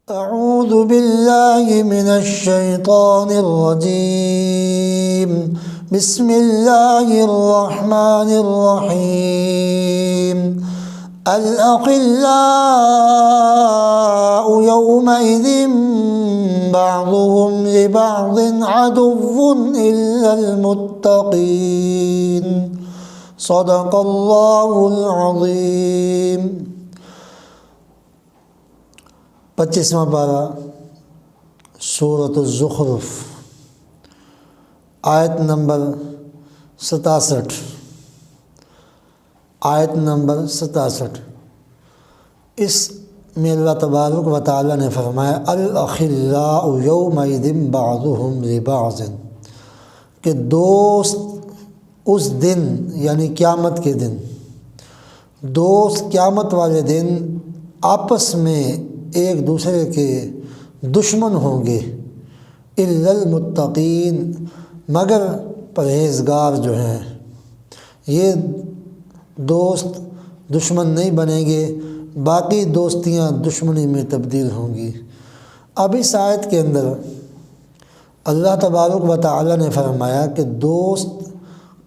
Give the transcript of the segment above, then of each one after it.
اعوذ باللہ من الشیطان الرجیم بسم اللہ الرحمن الرحیم الاخلاء یومئذ بعضهم لبعض عدو الا المتقین صدق اللہ العظیم۔ 25واں پارہ سورۃ الزخرف، آیت نمبر 67۔ اس میں اللہ تبارک و تعالیٰ نے فرمایا الاخلاء یومئذ بعضهم لبعض، کہ دوست اس دن یعنی قیامت کے دن، دوست قیامت والے دن آپس میں ایک دوسرے کے دشمن ہوں گے، الا المتقین، مگر پرہیزگار جو ہیں یہ دوست دشمن نہیں بنیں گے، باقی دوستیاں دشمنی میں تبدیل ہوں گی۔ اب اس آیت کے اندر اللہ تبارک و تعالیٰ نے فرمایا کہ دوست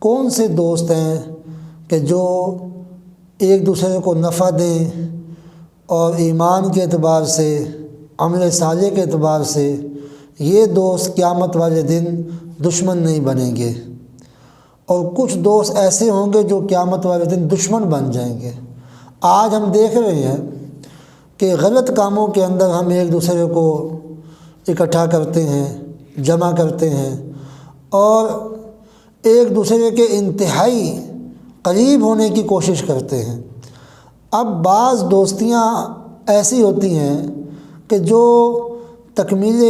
کون سے دوست ہیں کہ جو ایک دوسرے کو نفع دیں اور ایمان کے اعتبار سے، عمل صالح کے اعتبار سے یہ دوست قیامت والے دن دشمن نہیں بنیں گے، اور کچھ دوست ایسے ہوں گے جو قیامت والے دن دشمن بن جائیں گے۔ آج ہم دیکھ رہے ہیں کہ غلط کاموں کے اندر ہم ایک دوسرے کو اکٹھا کرتے ہیں، جمع کرتے ہیں اور ایک دوسرے کے انتہائی قریب ہونے کی کوشش کرتے ہیں۔ اب بعض دوستیاں ایسی ہوتی ہیں کہ جو تکمیل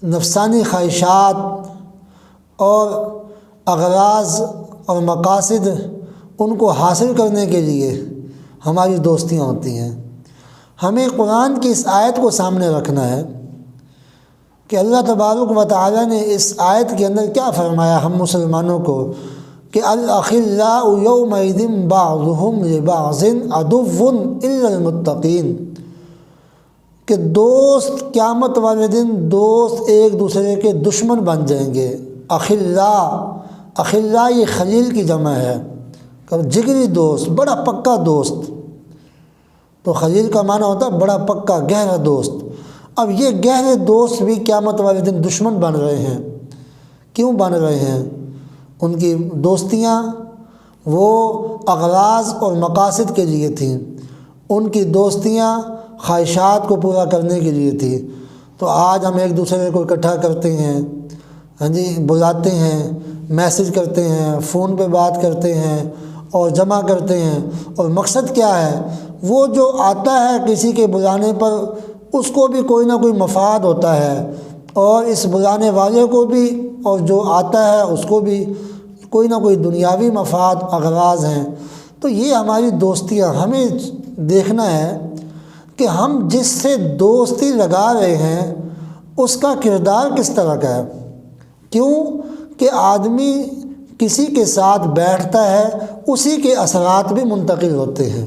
نفسانی خواہشات اور اغراض اور مقاصد ان کو حاصل کرنے کے لیے ہماری دوستیاں ہوتی ہیں۔ ہمیں قرآن کی اس آیت کو سامنے رکھنا ہے کہ اللہ تبارک و تعالیٰ نے اس آیت کے اندر کیا فرمایا ہم مسلمانوں کو، کہ الاخلاء یومئذ بعضهم لبعض عدو الا المتقین، کہ دوست قیامت والے دن دوست ایک دوسرے کے دشمن بن جائیں گے۔ اخلاء یہ خلیل کی جمع ہے، جگری دوست، بڑا پکا دوست۔ تو خلیل کا معنی ہوتا ہے بڑا پکا گہرا دوست۔ اب یہ گہرے دوست بھی قیامت والے دن دشمن بن رہے ہیں۔ کیوں بن رہے ہیں؟ ان کی دوستیاں وہ اغراض اور مقاصد کے لیے تھیں، ان کی دوستیاں خواہشات کو پورا کرنے کے لیے تھیں۔ تو آج ہم ایک دوسرے کو اکٹھا کرتے ہیں، بلاتے ہیں، میسج کرتے ہیں، فون پہ بات کرتے ہیں اور جمع کرتے ہیں، اور مقصد کیا ہے؟ وہ جو آتا ہے کسی کے بلانے پر اس کو بھی کوئی نہ کوئی مفاد ہوتا ہے، اور اس بلانے والے کو بھی اور جو آتا ہے اس کو بھی کوئی نہ کوئی دنیاوی مفاد اغراض ہیں۔ تو یہ ہماری دوستیاں، ہمیں دیکھنا ہے کہ ہم جس سے دوستی لگا رہے ہیں اس کا کردار کس طرح کا ہے۔ کیوں کہ آدمی کسی کے ساتھ بیٹھتا ہے اسی کے اثرات بھی منتقل ہوتے ہیں۔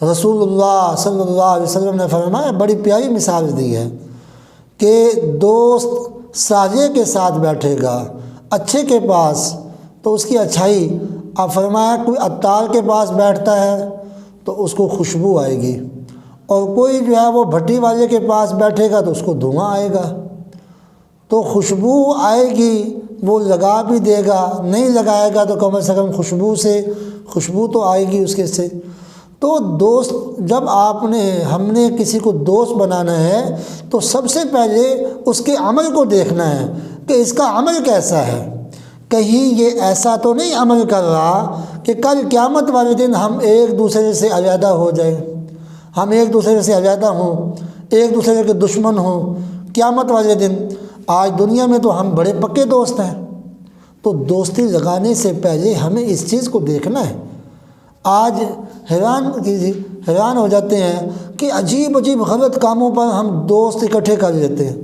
رسول اللہ صلی اللہ علیہ وسلم نے فرمایا، بڑی پیاری مثال دی ہے کہ دوست صالح کے ساتھ بیٹھے گا، اچھے کے پاس، تو اس کی اچھائی، آپ فرمایا کوئی عطار کے پاس بیٹھتا ہے تو اس کو خوشبو آئے گی، اور کوئی جو ہے وہ بھٹی والے کے پاس بیٹھے گا تو اس کو دھواں آئے گا۔ تو خوشبو آئے گی، وہ لگا بھی دے گا، نہیں لگائے گا تو کم از کم خوشبو تو آئے گی اس کے سے۔ تو دوست، جب ہم نے کسی کو دوست بنانا ہے تو سب سے پہلے اس کے عمل کو دیکھنا ہے کہ اس کا عمل کیسا ہے۔ کہیں یہ ایسا تو نہیں عمل کر رہا کہ کل قیامت والے دن ہم ایک دوسرے سے علیحدہ ہو جائیں، ہم ایک دوسرے سے علیحدہ ہوں، ایک دوسرے کے دشمن ہوں قیامت والے دن۔ آج دنیا میں تو ہم بڑے پکے دوست ہیں، تو دوستی لگانے سے پہلے ہمیں اس چیز کو دیکھنا ہے۔ آج حیران ہو جاتے ہیں کہ عجیب غلط کاموں پر ہم دوست اکٹھے کر لیتے ہیں۔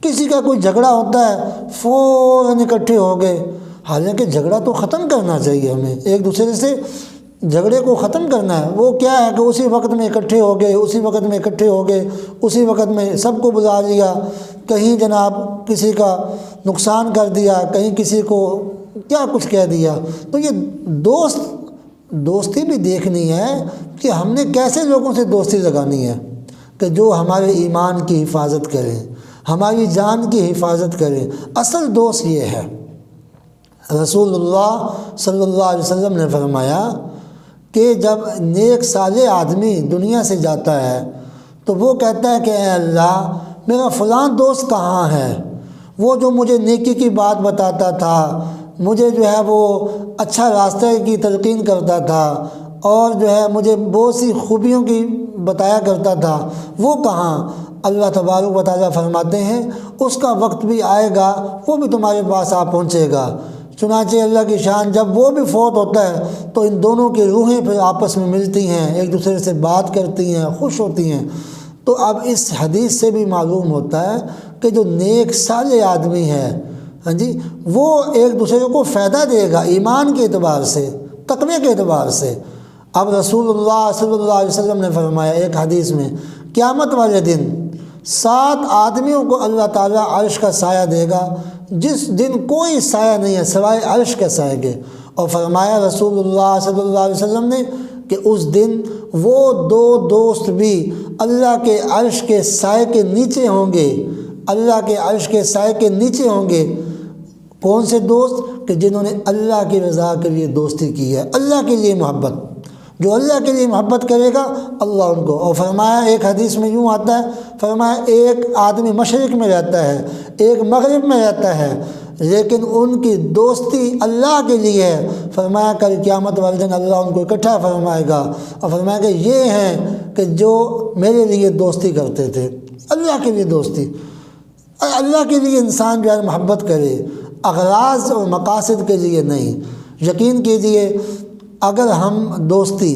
کسی کا کوئی جھگڑا ہوتا ہے فوراً اکٹھے ہو گئے، حالانکہ جھگڑا تو ختم کرنا چاہیے ہمیں، ایک دوسرے سے جھگڑے کو ختم کرنا ہے، وہ کیا ہے کہ اسی وقت میں اکٹھے ہو گئے، اسی وقت میں سب کو بلا لیا، کہیں جناب کسی کا نقصان کر دیا، کہیں کسی کو کیا کچھ کہہ دیا۔ تو یہ دوستی بھی دیکھنی ہے کہ ہم نے کیسے لوگوں سے دوستی لگانی ہے کہ جو ہمارے ایمان کی حفاظت کریں، ہماری جان کی حفاظت کریں۔ اصل دوست یہ ہے، رسول اللہ صلی اللہ علیہ وسلم نے فرمایا کہ جب نیک صالح آدمی دنیا سے جاتا ہے تو وہ کہتا ہے کہ اے اللہ میرا فلاں دوست کہاں ہے، وہ جو مجھے نیکی کی بات بتاتا تھا، مجھے جو ہے وہ اچھا راستے کی تلقین کرتا تھا، اور جو ہے مجھے بہت سی خوبیوں کی بتایا کرتا تھا، وہ کہاں؟ اللہ تبارک و تعالیٰ فرماتے ہیں اس کا وقت بھی آئے گا، وہ بھی تمہارے پاس آ پہنچے گا۔ چنانچہ اللہ کی شان جب وہ بھی فوت ہوتا ہے تو ان دونوں کی روحیں پھر آپس میں ملتی ہیں، ایک دوسرے سے بات کرتی ہیں، خوش ہوتی ہیں۔ تو اب اس حدیث سے بھی معلوم ہوتا ہے کہ جو نیک صالح آدمی ہے، ہاں جی، وہ ایک دوسرے کو فائدہ دے گا ایمان کے اعتبار سے، تقوی کے اعتبار سے۔ اب رسول اللہ صلی اللہ علیہ وسلم نے فرمایا ایک حدیث میں، قیامت والے دن 7 آدمیوں کو اللہ تعالیٰ عرش کا سایہ دے گا، جس دن کوئی سایہ نہیں ہے سوائے عرش کے سایہ کے۔ اور فرمایا رسول اللہ صلی اللہ علیہ وسلم نے کہ اس دن وہ 2 دوست بھی اللہ کے عرش کے سائے کے نیچے ہوں گے، اللہ کے عرش کے سائے کے نیچے ہوں گے۔ کون سے دوست؟ کہ جنہوں نے اللہ کی رضا کے لیے دوستی کی ہے، اللہ کے لیے محبت، جو اللہ کے لیے محبت کرے گا اللہ ان کو۔ اور فرمایا ایک حدیث میں یوں آتا ہے، فرمایا ایک آدمی مشرق میں رہتا ہے، ایک مغرب میں رہتا ہے، لیکن ان کی دوستی اللہ کے لیے ہے۔ فرمایا کل قیامت والے دن اللہ ان کو اکٹھا فرمائے گا اور فرمایا کہ یہ ہیں کہ جو میرے لیے دوستی کرتے تھے، اللہ کے لیے دوستی۔ اللہ کے لیے انسان جو ہے محبت کرے، اغراض اور مقاصد کے لیے نہیں۔ یقین کیجئے اگر ہم دوستی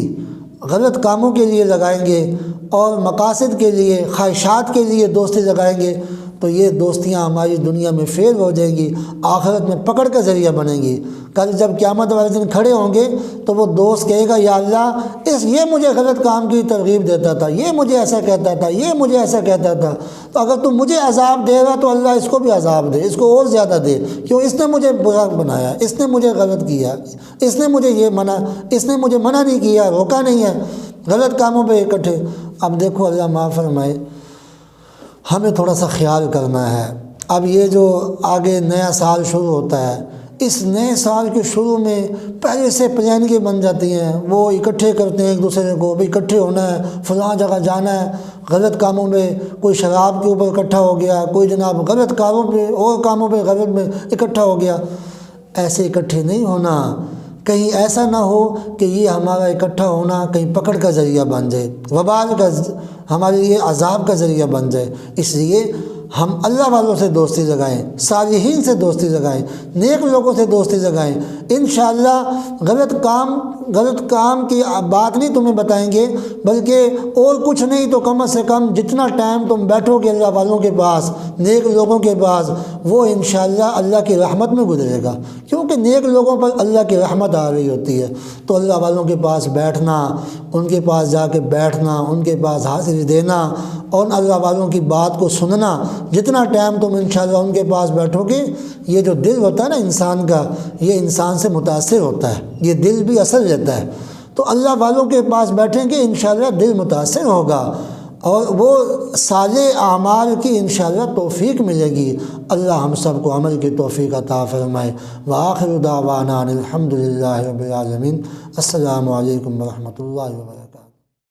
غلط کاموں کے لیے لگائیں گے اور مقاصد کے لیے، خواہشات کے لیے دوستی لگائیں گے تو یہ دوستیاں ہماری دنیا میں فیل ہو جائیں گی، آخرت میں پکڑ کا ذریعہ بنیں گی۔ کل جب قیامت والے دن کھڑے ہوں گے تو وہ دوست کہے گا یا اللہ یہ مجھے غلط کام کی ترغیب دیتا تھا، یہ مجھے ایسا کہتا تھا، یہ مجھے ایسا کہتا تھا، تو اگر تم مجھے عذاب دے گا تو اللہ اس کو بھی عذاب دے، اس کو اور زیادہ دے، کیوں؟ اس نے مجھے برا بنایا، اس نے مجھے غلط کیا، اس نے مجھے منع نہیں کیا، روکا نہیں ہے، غلط کاموں پہ اکٹھے۔ اب دیکھو اللہ معاف فرمائے، ہمیں تھوڑا سا خیال کرنا ہے۔ اب یہ جو آگے نیا سال شروع ہوتا ہے، اس نئے سال کے شروع میں پہلے سے پلاننگیں بن جاتی ہیں، وہ اکٹھے کرتے ہیں ایک دوسرے کو، بھی اکٹھے ہونا ہے، فلاں جگہ جانا ہے، غلط کاموں میں کوئی شراب کے اوپر اکٹھا ہو گیا، کوئی جناب غلط کاموں پہ اور کاموں پہ غلط میں اکٹھا ہو گیا۔ ایسے اکٹھے نہیں ہونا، کہیں ایسا نہ ہو کہ یہ ہمارا اکٹھا ہونا کہیں پکڑ کا ذریعہ بن جائے، وبال کا، ہمارے لیے عذاب کا ذریعہ بن جائے۔ اس لیے ہم اللہ والوں سے دوستی لگائیں، صالحین سے دوستی لگائیں، نیک لوگوں سے دوستی لگائیں۔ انشاءاللہ غلط کام کی بات نہیں تمہیں بتائیں گے، بلکہ اور کچھ نہیں تو کم از کم جتنا ٹائم تم بیٹھو گے اللہ والوں کے پاس، نیک لوگوں کے پاس، وہ انشاءاللہ اللہ کی رحمت میں گزرے گا، کیونکہ نیک لوگوں پر اللہ کی رحمت آ رہی ہوتی ہے۔ تو اللہ والوں کے پاس بیٹھنا، ان کے پاس جا کے بیٹھنا، ان کے پاس حاضری دینا اور اللہ والوں کی بات کو سننا، جتنا ٹائم تم انشاءاللہ ان کے پاس بیٹھو گے، یہ جو دل ہوتا ہے نا انسان کا، یہ انسان سے متاثر ہوتا ہے، یہ دل بھی اثر لیتا ہے۔ تو اللہ والوں کے پاس بیٹھیں گے انشاءاللہ دل متاثر ہوگا اور وہ صالح اعمال کی انشاءاللہ توفیق ملے گی۔ اللہ ہم سب کو عمل کی توفیق عطا فرمائے۔ وآخر دعوانا الحمدللہ رب العالمین۔ السلام علیکم ورحمۃ اللہ وبرکاتہ۔